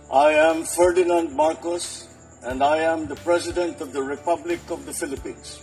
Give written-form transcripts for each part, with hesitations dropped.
I am Ferdinand Marcos, and I am the President of the Republic of the Philippines.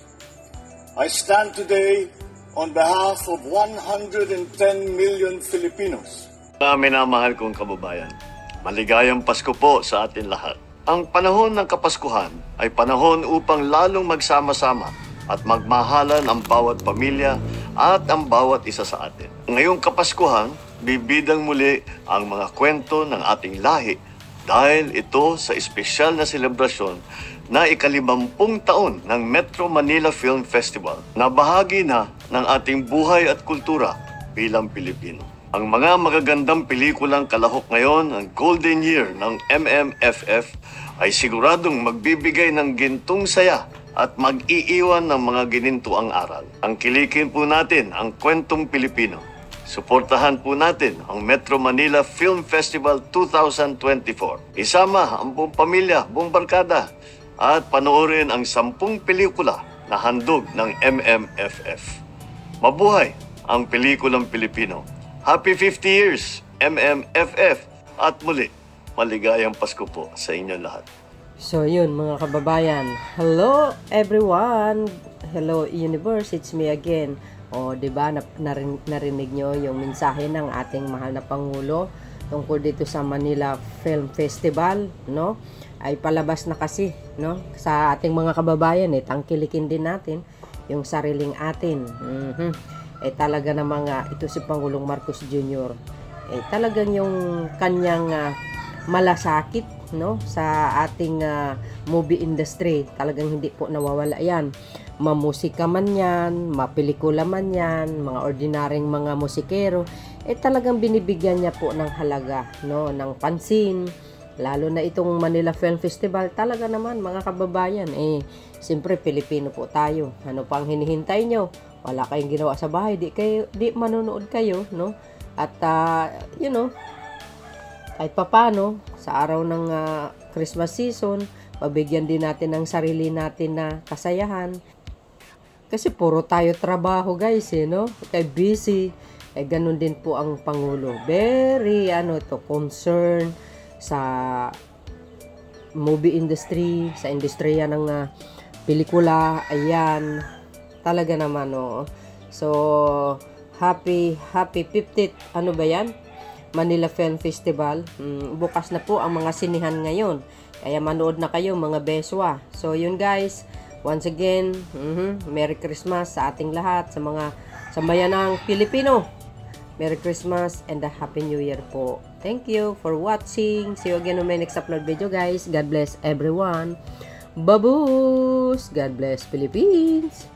I stand today on behalf of 110 million Filipinos. Minamahal kong kababayan, maligayang Pasko po sa atin lahat. Ang panahon ng Kapaskuhan ay panahon upang lalong magsama-sama at magmahalan ang bawat pamilya at ang bawat isa sa atin. Ngayong Kapaskuhan, bibidang muli ang mga kwento ng ating lahi dahil ito sa espesyal na selebrasyon na ika-50 taon ng Metro Manila Film Festival na bahagi na ng ating buhay at kultura bilang Pilipino. Ang mga magagandang pelikulang kalahok ngayon ng Golden Year ng MMFF ay siguradong magbibigay ng gintong saya at mag-iiwan ng mga ginintuang aral. Ang kilikin po natin ang kwentong Pilipino. Suportahan po natin ang Metro Manila Film Festival 2024. Isama ang buong pamilya, buong barkada at panoorin ang 10 pelikula na handog ng MMFF. Mabuhay ang pelikulang Pilipino. Happy 50 years, MMFF! At muli, maligayang Pasko po sa inyo lahat. So yun mga kababayan, hello everyone, hello universe, it's me again. O diba, narinig nyo yung mensahe ng ating mahal na Pangulo tungkol dito sa Manila Film Festival, no? Ay palabas na kasi, no? Sa ating mga kababayan, tangkilikin din natin yung sariling atin. Talaga namang ito si Pangulong Marcos Jr. Talagang yung kanyang malasakit, no, sa ating movie industry, talagang hindi po nawawala yan. Mamusika man yan, mapelikula man yan, mga ordinaryong mga musikero, talagang binibigyan niya po ng halaga, no, ng pansin. Lalo na itong Manila Film Festival, talaga naman mga kababayan, siyempre Pilipino po tayo. Ano pang hinihintay nyo? Wala kayong ginawa sa bahay, di manonood kayo, no? At you know, kahit papano sa araw ng Christmas season, pabigyan din natin ng sarili natin na kasayahan. Kasi puro tayo trabaho guys, no? Kaya busy. Ganun din po ang Pangulo. Very, concern sa movie industry, sa industriya ng pelikula. Ayan. Talaga naman, no? So, happy 50th, Manila Film Festival. Bukas na po ang mga sinihan ngayon. Kaya manood na kayo mga beswa. So, yun guys. Once again, Merry Christmas sa ating lahat, sa mga sambayanang Pilipino. Merry Christmas and a Happy New Year po. Thank you for watching. See you again on my next upload video guys. God bless everyone. Babush! God bless Philippines!